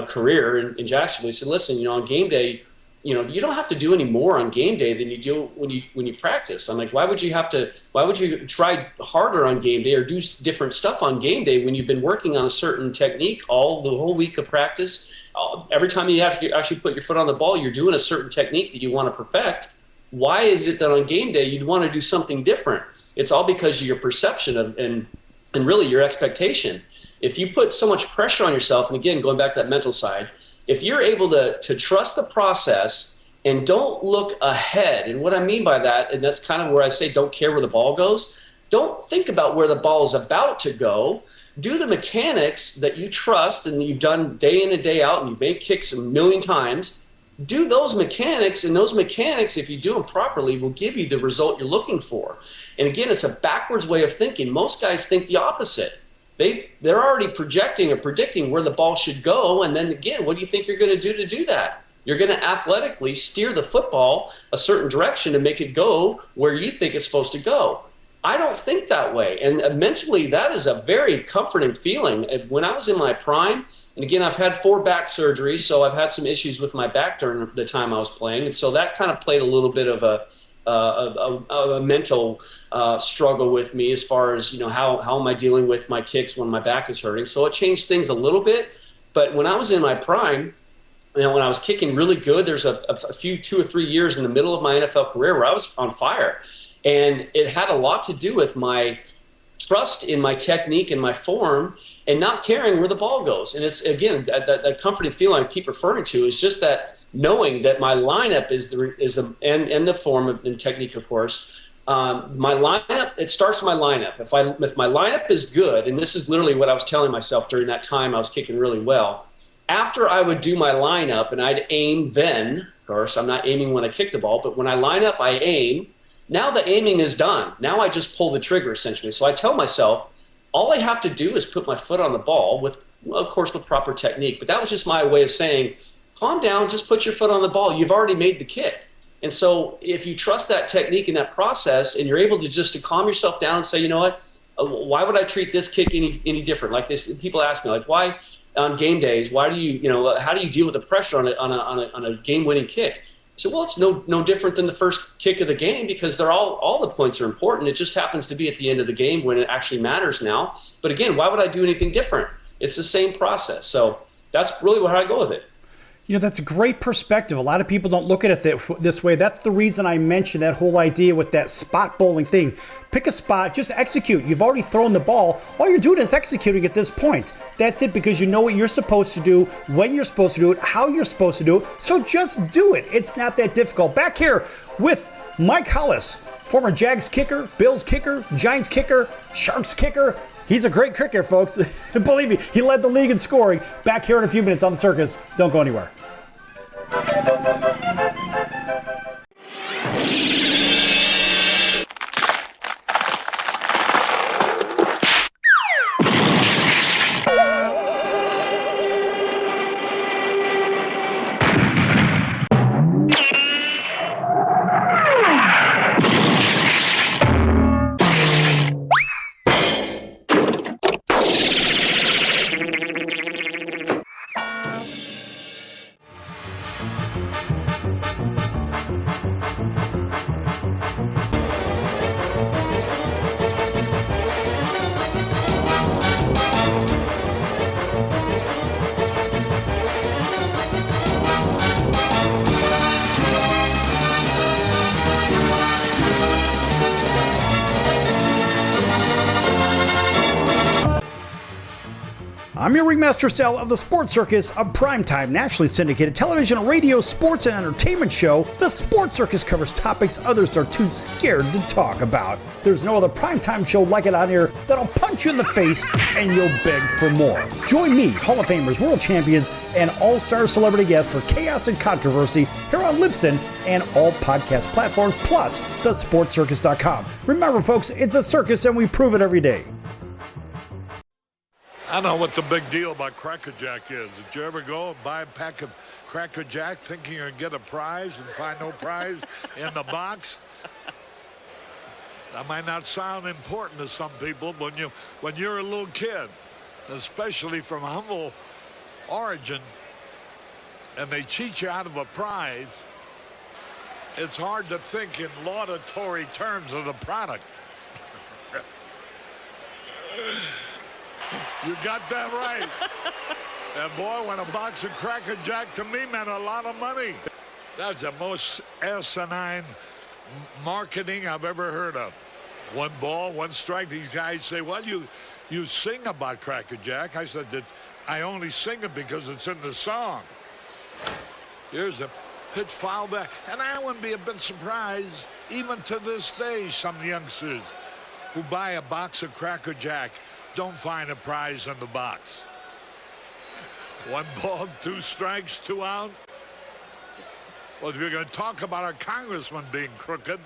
career in Jacksonville, he said, listen, on game day, you don't have to do any more on game day than you do when you practice. I'm like, why would you try harder on game day or do different stuff on game day when you've been working on a certain technique the whole week of practice? Every time you have to actually put your foot on the ball, you're doing a certain technique that you want to perfect. Why is it that on game day you'd want to do something different? It's all because of your perception and really your expectation. If you put so much pressure on yourself, and again, going back to that mental side, if you're able to trust the process and don't look ahead, and what I mean by that, and that's kind of where I say don't care where the ball goes, don't think about where the ball is about to go. Do the mechanics that you trust and you've done day in and day out, and you've made kicks a million times. Do those mechanics, and those mechanics, if you do them properly, will give you the result you're looking for. And again, it's a backwards way of thinking. Most guys think the opposite. They're already projecting or predicting where the ball should go, and then again, what do you think you're going to do that? You're going to athletically steer the football a certain direction to make it go where you think it's supposed to go. I don't think that way, and mentally, that is a very comforting feeling. When I was in my prime, and again, I've had 4 back surgeries, so I've had some issues with my back during the time I was playing, and so that kind of played a little bit of a mental struggle with me as far as, how am I dealing with my kicks when my back is hurting. So it changed things a little bit. But when I was in my prime, when I was kicking really good, there's a few 2 or 3 years in the middle of my NFL career where I was on fire. And it had a lot to do with my trust in my technique and my form and not caring where the ball goes. And it's, again, that comforting feeling I keep referring to is just that knowing that my lineup is the form and technique, of course, my lineup, it starts with my lineup. If my lineup is good, and this is literally what I was telling myself during that time I was kicking really well, after I would do my lineup and I'd aim then, of course, I'm not aiming when I kick the ball, but when I line up, I aim. Now the aiming is done. Now I just pull the trigger, essentially. So I tell myself, all I have to do is put my foot on the ball with, well, of course, with proper technique. But that was just my way of saying, calm down, just put your foot on the ball. You've already made the kick. And so if you trust that technique and that process and you're able to just to calm yourself down and say, you know what, why would I treat this kick any different? Like this, people ask me, like, why on game days, why do you know, how do you deal with the pressure on a game-winning kick? So, well, it's no different than the first kick of the game because they're all the points are important. It just happens to be at the end of the game when it actually matters now. But again, why would I do anything different? It's the same process. So that's really how I go with it. You know, that's a great perspective. A lot of people don't look at it this way. That's the reason I mentioned that whole idea with that spot bowling thing. Pick a spot, just execute. You've already thrown the ball. All you're doing is executing at this point. That's it, because you know what you're supposed to do, when you're supposed to do it, how you're supposed to do it. So just do it. It's not that difficult. Back here with Mike Hollis, former Jags kicker, Bills kicker, Giants kicker, Sharks kicker. He's a great kicker, folks. Believe me, he led the league in scoring. Back here in a few minutes on The Circus. Don't go anywhere. I'm your Ringmaster Sal of the Sports Circus, a primetime, nationally syndicated television, radio, sports, and entertainment show. The Sports Circus covers topics others are too scared to talk about. There's no other primetime show like it on here that'll punch you in the face and you'll beg for more. Join me, Hall of Famers, world champions, and all-star celebrity guests for chaos and controversy here on Libsyn and all podcast platforms, plus thesportscircus.com. Remember, folks, it's a circus and we prove it every day. I know what the big deal about Cracker Jack is. Did you ever go and buy a pack of Cracker Jack thinking you're going to get a prize and find no prize in the box? That might not sound important to some people, but when you're a little kid, especially from a humble origin, and they cheat you out of a prize, it's hard to think in laudatory terms of the product. You got that right. And boy, when a box of Cracker Jack to me meant a lot of money. That's the most asinine marketing I've ever heard of. One ball, one strike. These guys say, well, you sing about Cracker Jack. I said that I only sing it because it's in the song. Here's a pitch foul back. And I wouldn't be a bit surprised, even to this day, some youngsters who buy a box of Cracker Jack don't find a prize in the box. One ball, two strikes, 2 out. Well, if you're going to talk about our congressman being crooked,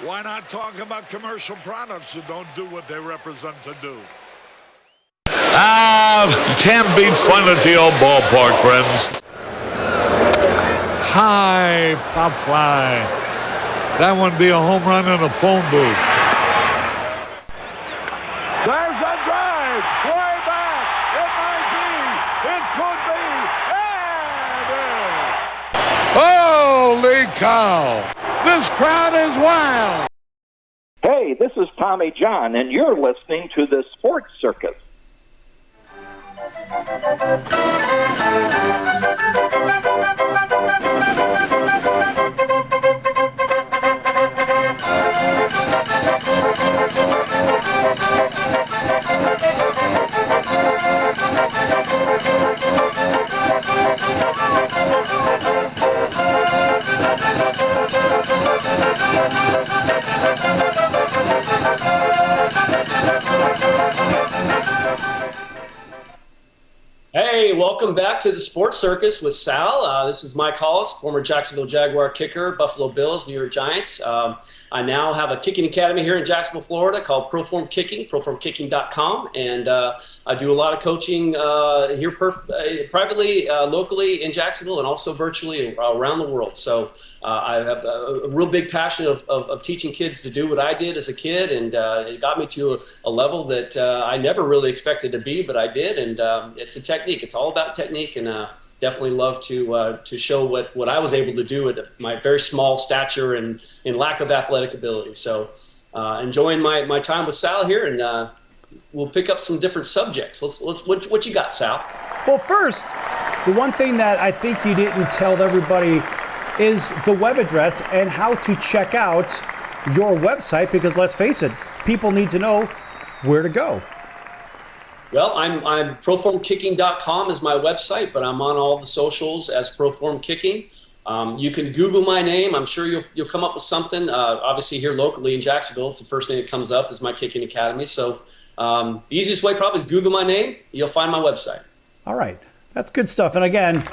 why not talk about commercial products that don't do what they represent to do? Can't beat fun at the old ballpark, friends. High pop fly. That would be a home run in a phone booth. There's a drive, way back, it might be, it could be, and it is. Holy cow! This crowd is wild. Hey, this is Tommy John, and you're listening to the Sports Circus. welcome back to the Sports Circus with Sal. This is Mike Hollis, former Jacksonville Jaguar kicker, Buffalo Bills, New York Giants. I now have a kicking academy here in Jacksonville, Florida called Proform Kicking, proformkicking.com. And I do a lot of coaching here privately, locally in Jacksonville, and also virtually around the world. So I have a real big passion of teaching kids to do what I did as a kid. And it got me to a level that I never really expected to be, but I did. And it's a technique. It's all about technique. And definitely love to show what I was able to do at my very small stature and lack of athletic ability. So enjoying my time with Sal here, and we'll pick up some different subjects. What you got, Sal? Well, first, the one thing that I think you didn't tell everybody is the web address and how to check out your website, because let's face it, people need to know where to go. Well, I'm proformkicking.com is my website, but I'm on all the socials as Proform Kicking. You can Google my name. I'm sure you'll come up with something. Obviously here locally in Jacksonville, it's the first thing that comes up is my kicking academy. So the easiest way probably is Google my name. You'll find my website. All right. That's good stuff. And again,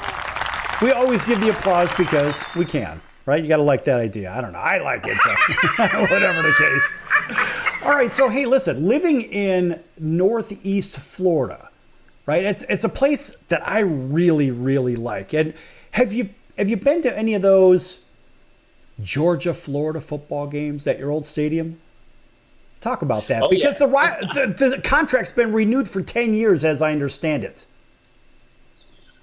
we always give the applause because we can, right? You got to like that idea. I don't know. I like it. So whatever the case. All right, so hey, listen, living in Northeast Florida, right? It's a place that I really, really like. And have you been to any of those Georgia-Florida football games at your old stadium? Talk about that, because the contract's been renewed for 10 years, as I understand it.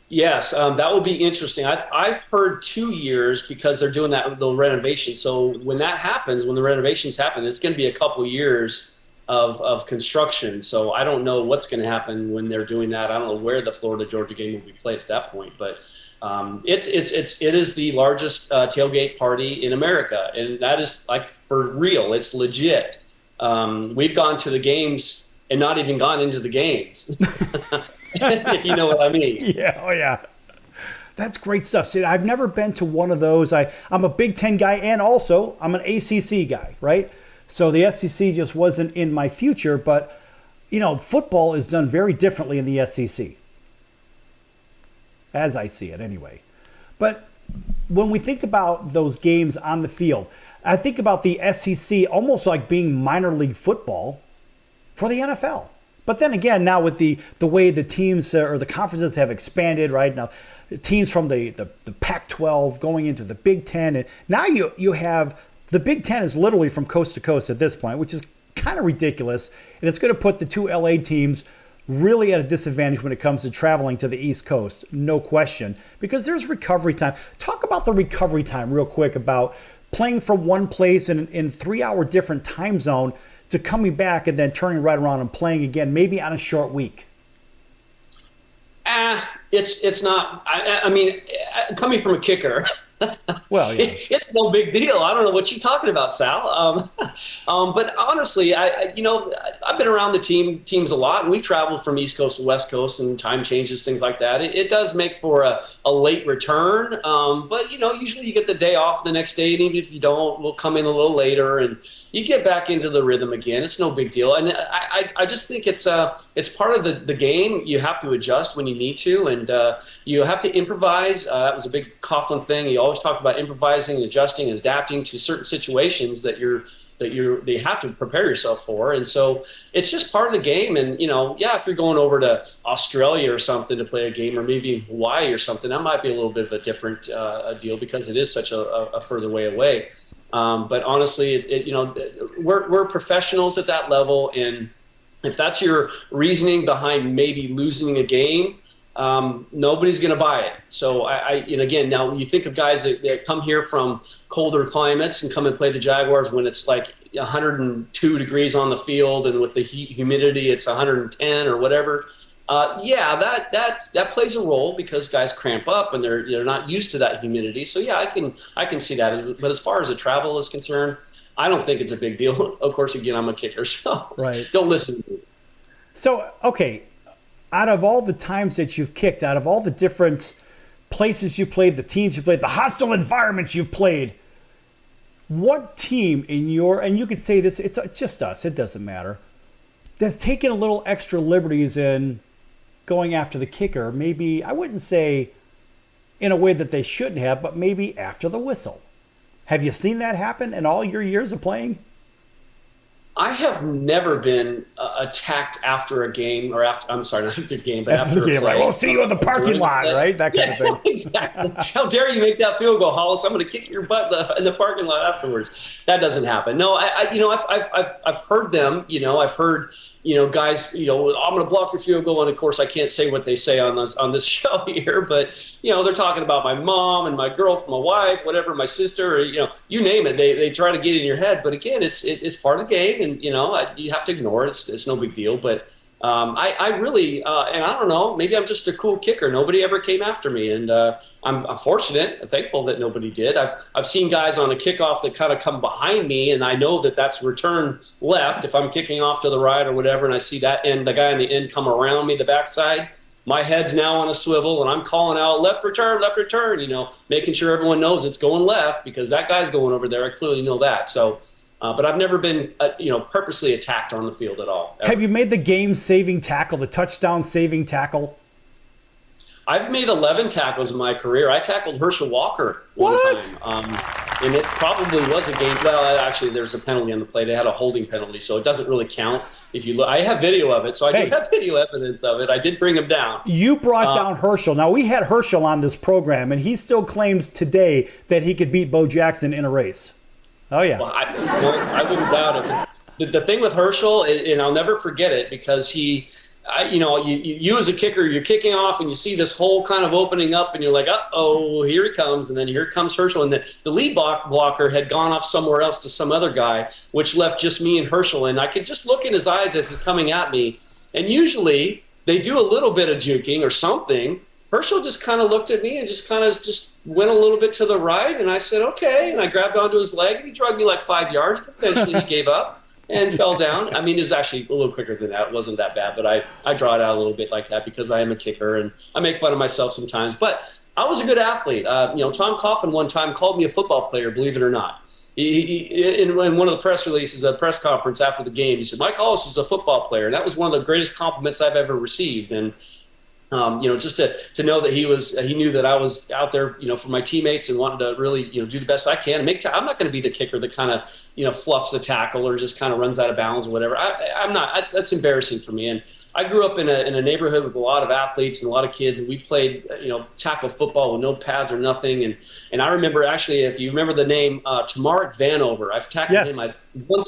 Yes, that will be interesting. I've heard 2 years because they're doing the renovation. So when that happens, when the renovations happen, it's going to be a couple years of construction. So I don't know what's going to happen when they're doing that. I don't know where the Florida-Georgia game will be played at that point. But it is the largest tailgate party in America, and that is like for real. It's legit. We've gone to the games and not even gone into the games. If you know what I mean. Yeah, oh yeah. That's great stuff. See, I've never been to one of those. I'm a Big Ten guy, and also I'm an ACC guy, right? So the SEC just wasn't in my future, but, you know, football is done very differently in the SEC, as I see it anyway. But when we think about those games on the field, I think about the SEC almost like being minor league football for the NFL. But then again, now with the way the teams or the conferences have expanded, right? Now, teams from the Pac-12 going into the Big Ten. And now you have the Big Ten is literally from coast to coast at this point, which is kind of ridiculous. And it's going to put the two LA teams really at a disadvantage when it comes to traveling to the East Coast, no question, because there's recovery time. Talk about the recovery time real quick about playing from one place in 3-hour different time zone to coming back and then turning right around and playing again, maybe on a short week. It's not. I mean, coming from a kicker, well, yeah. It's no big deal. I don't know what you're talking about, Sal. But honestly, I've been around the teams a lot, and we traveled from East Coast to West Coast, and time changes, things like that. It does make for a late return, but usually you get the day off the next day, and even if you don't, we'll come in a little later, and you get back into the rhythm again. It's no big deal, and I just think it's part of the game. You have to adjust when you need to, and you have to improvise. That was a big Coughlin thing. He always talked about improvising, adjusting, and adapting to certain situations that you have to prepare yourself for. And so it's just part of the game. And if you're going over to Australia or something to play a game, or maybe Hawaii or something, that might be a little bit of a different deal because it is such a further way away. But honestly, we're professionals at that level, and if that's your reasoning behind maybe losing a game, nobody's going to buy it. So and again, now you think of guys that come here from colder climates and come and play the Jaguars when it's like 102 degrees on the field, and with the humidity it's 110 or whatever. That plays a role because guys cramp up and they're not used to that humidity. So yeah, I can see that. But as far as the travel is concerned, I don't think it's a big deal. Of course, again, I'm a kicker, so right. Don't listen to me. So okay, out of all the times that you've kicked, out of all the different places you played, the teams you played, the hostile environments you've played, what team in and you could say this, it's just us, it doesn't matter, that's taken a little extra liberties in going after the kicker, maybe, I wouldn't say in a way that they shouldn't have, but maybe after the whistle. Have you seen that happen in all your years of playing? I have never been attacked after a game, or after, I'm sorry, not after a game, but after a game, play. like, we'll see you in the parking lot, right? That kind of thing. Exactly. How dare you make that field goal, Hollis? I'm going to kick your butt in the parking lot afterwards. That doesn't happen. No, I've heard them. I've heard guys. I'm going to block your field goal, and of course, I can't say what they say on this show here, but they're talking about my mom and my girlfriend, my wife, whatever, my sister, or, you name it. They try to get in your head, but again, it's part of the game, and you have to ignore it. It's no big deal, but. I really, and I don't know, maybe I'm just a cool kicker. Nobody ever came after me, and I'm fortunate and thankful that nobody did. I've seen guys on a kickoff that kind of come behind me, and I know that that's return left if I'm kicking off to the right or whatever, and I see that end, the guy on the end come around me, the backside. My head's now on a swivel, and I'm calling out left return, making sure everyone knows it's going left because that guy's going over there. I clearly know that. So. But I've never been, purposely attacked on the field at all. Ever. Have you made the game-saving tackle, the touchdown-saving tackle? I've made 11 tackles in my career. I tackled Herschel Walker one time. And it probably was a game. Well, actually, there's a penalty on the play. They had a holding penalty, so it doesn't really count. If you look, I have video of it, so I do have video evidence of it. I did bring him down. You brought down Herschel. Now, we had Herschel on this program, and he still claims today that he could beat Bo Jackson in a race. Oh, yeah. Well, I wouldn't doubt it. The thing with Herschel, and I'll never forget it, because you as a kicker, you're kicking off and you see this hole kind of opening up and you're like, uh-oh, here he comes. And then here comes Herschel. And the lead blocker had gone off somewhere else to some other guy, which left just me and Herschel. And I could just look in his eyes as he's coming at me. And usually they do a little bit of juking or something. Herschel just kind of looked at me and just went a little bit to the right. And I said, okay. And I grabbed onto his leg and he dragged me like 5 yards. But eventually he gave up and fell down. I mean, it was actually a little quicker than that. It wasn't that bad. But I draw it out a little bit like that because I am a kicker and I make fun of myself sometimes. But I was a good athlete. Tom Coughlin one time called me a football player, believe it or not. He in one of the press releases, a press conference after the game, he said, Mike Hollis was a football player. And that was one of the greatest compliments I've ever received. And just to know that he knew that I was out there, for my teammates and wanted to really, do the best I can. And I'm not going to be the kicker that kind of, fluffs the tackle or just kind of runs out of bounds or whatever. I'm not. That's embarrassing for me. And I grew up in a neighborhood with a lot of athletes and a lot of kids, and we played, tackle football with no pads or nothing. And I remember, actually, if you remember the name, Tamarick Vanover, I've tackled him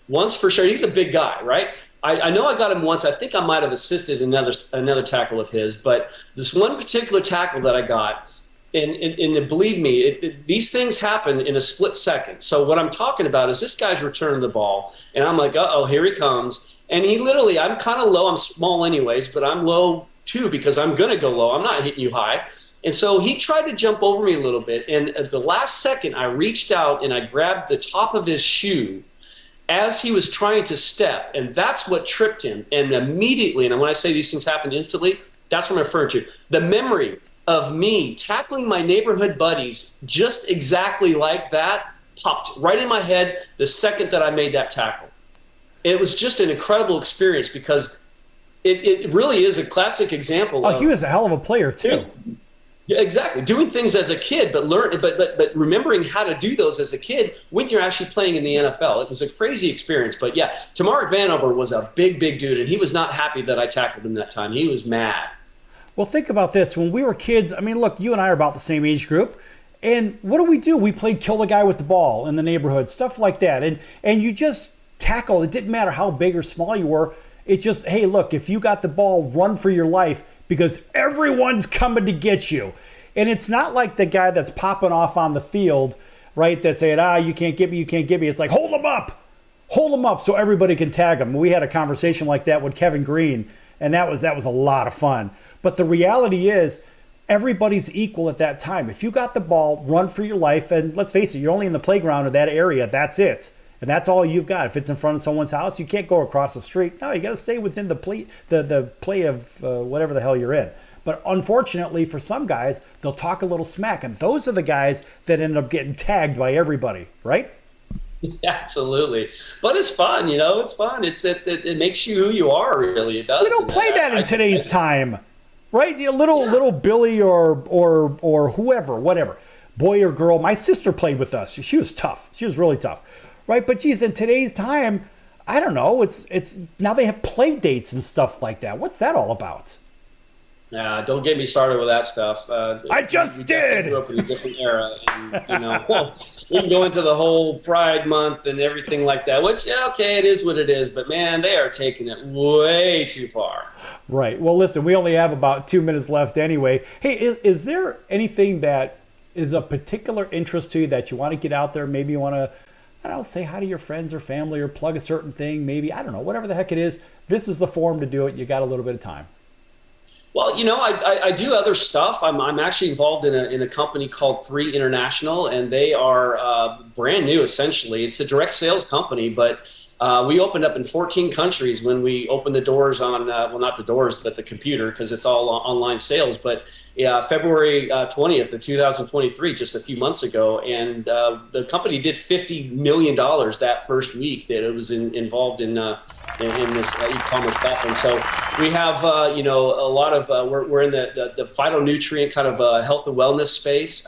once for sure. He's a big guy, right? I know I got him once. I think I might have assisted another tackle of his, but this one particular tackle that I got, and believe me, these things happen in a split second. So what I'm talking about is this guy's returning the ball, and I'm like, uh-oh, here he comes. And he literally, I'm kind of low. I'm small anyways, but I'm low too because I'm going to go low. I'm not hitting you high. And so he tried to jump over me a little bit, and at the last second, I reached out and I grabbed the top of his shoe as he was trying to step, and that's what tripped him. And immediately, and when I say these things happened instantly, that's what I'm referring to. The memory of me tackling my neighborhood buddies just exactly like that popped right in my head the second that I made that tackle. It was just an incredible experience because it really is a classic example of... he was a hell of a player, too. Yeah, exactly. Doing things as a kid, but remembering how to do those as a kid when you're actually playing in the NFL. It was a crazy experience. But yeah, Tamarick Vanover was a big, big dude, and he was not happy that I tackled him that time. He was mad. Well, think about this. When we were kids, I mean, look, you and I are about the same age group. And what do? We played kill the guy with the ball in the neighborhood, stuff like that. And you just tackle. It didn't matter how big or small you were. It just, hey, look, if you got the ball, run for your life. Because everyone's coming to get you. And it's not like the guy that's popping off on the field, right, that's saying, you can't get me, you can't get me. It's like, hold him up so everybody can tag him. We had a conversation like that with Kevin Green, and that was a lot of fun. But the reality is everybody's equal at that time. If you got the ball, run for your life, and let's face it, you're only in the playground of that area, that's it. And that's all you've got. If it's in front of someone's house, you can't go across the street. No, you got to stay within the play of whatever the hell you're in. But unfortunately for some guys, they'll talk a little smack. And those are the guys that end up getting tagged by everybody, right? Absolutely. But it's fun, it's fun. It makes you who you are, really. It does. We don't play that in today's time, right? Little Billy or whoever, whatever, boy or girl. My sister played with us. She was tough. She was really tough, right? But geez, in today's time, I don't know. It's now they have play dates and stuff like that. What's that all about? Don't get me started with that stuff. I just did. Grew up in a different era, and we can go into the whole Pride Month and everything like that. Which, okay, it is what it is. But man, they are taking it way too far. Right. Well, listen, we only have about 2 minutes left anyway. Hey, is there anything that is of particular interest to you that you want to get out there? Maybe you want to, I don't know, say hi to your friends or family or plug a certain thing. Maybe, I don't know, whatever the heck it is. This is the forum to do it. You got a little bit of time. Well, I do other stuff. I'm actually involved in a company called 3 International, and they are brand new, essentially. It's a direct sales company, but we opened up in 14 countries when we opened the doors on, well, not the doors, but the computer, because it's all online sales. But February 20th of 2023, just a few months ago, and the company did $50 million that first week that it was involved in this e-commerce platform. So we have, a lot of, we're in the phytonutrient kind of health and wellness space.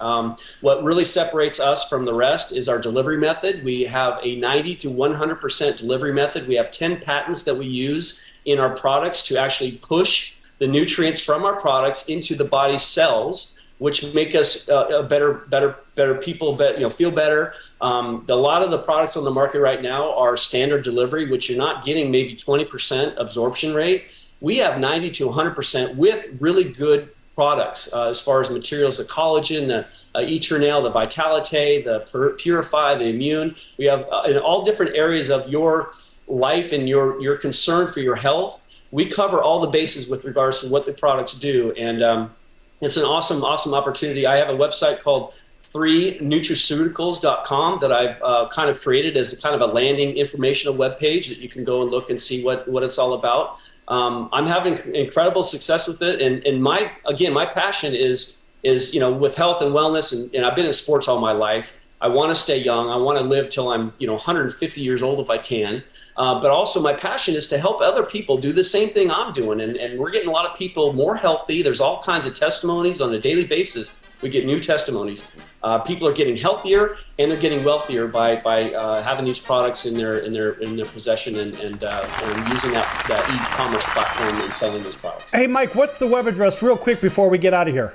What really separates us from the rest is our delivery method. We have a 90 to 100% delivery method. We have 10 patents that we use in our products to actually push the nutrients from our products into the body's cells, which make us better people, feel better. A lot of the products on the market right now are standard delivery, which you're not getting maybe 20% absorption rate. We have 90 to 100% with really good products as far as materials, the collagen, the Eternal, the Vitalite, the Purify, the Immune. We have in all different areas of your life and your concern for your health. We cover all the bases with regards to what the products do, and it's an awesome opportunity. I have a website called 3nutraceuticals.com that I've kind of created as a kind of a landing informational webpage that you can go and look and see what it's all about. I'm having incredible success with it, and my passion is with health and wellness, and I've been in sports all my life. I want to stay young. I want to live till I'm 150 years old if I can. But also my passion is to help other people do the same thing I'm doing. And we're getting a lot of people more healthy. There's all kinds of testimonies on a daily basis. We get new testimonies. People are getting healthier and they're getting wealthier by having these products in their possession and using that e-commerce platform and selling those products. Hey, Mike, what's the web address real quick before we get out of here?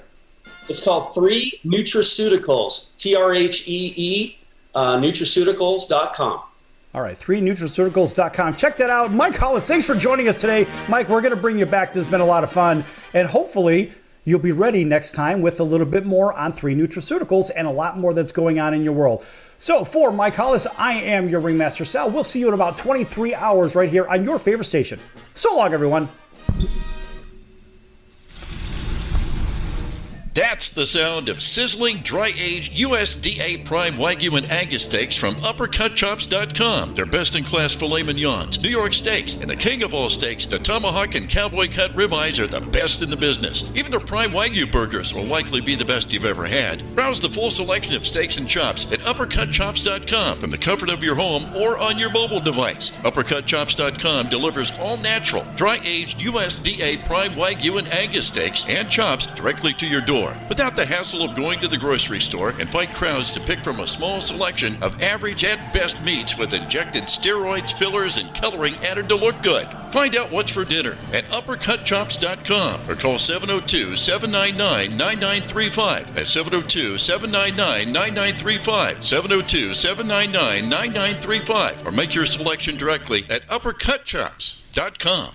It's called 3nutraceuticals, TRHEE, nutraceuticals.com. All right, 3nutraceuticals.com. Check that out. Mike Hollis, thanks for joining us today. Mike, we're going to bring you back. This has been a lot of fun. And hopefully you'll be ready next time with a little bit more on 3 Nutraceuticals and a lot more that's going on in your world. So for Mike Hollis, I am your Ringmaster Sal. We'll see you in about 23 hours right here on your favorite station. So long, everyone. That's the sound of sizzling, dry-aged USDA Prime Wagyu and Angus steaks from UppercutChops.com. Their best-in-class filet mignons, New York steaks, and the king of all steaks, the tomahawk and cowboy cut ribeyes are the best in the business. Even their Prime Wagyu burgers will likely be the best you've ever had. Browse the full selection of steaks and chops at UppercutChops.com from the comfort of your home or on your mobile device. UppercutChops.com delivers all-natural, dry-aged USDA Prime Wagyu and Angus steaks and chops directly to your door, without the hassle of going to the grocery store and fight crowds to pick from a small selection of average at best meats with injected steroids, fillers, and coloring added to look good. Find out what's for dinner at UppercutChops.com or call 702-799-9935. That's 702-799-9935. 702-799-9935. Or make your selection directly at UppercutChops.com.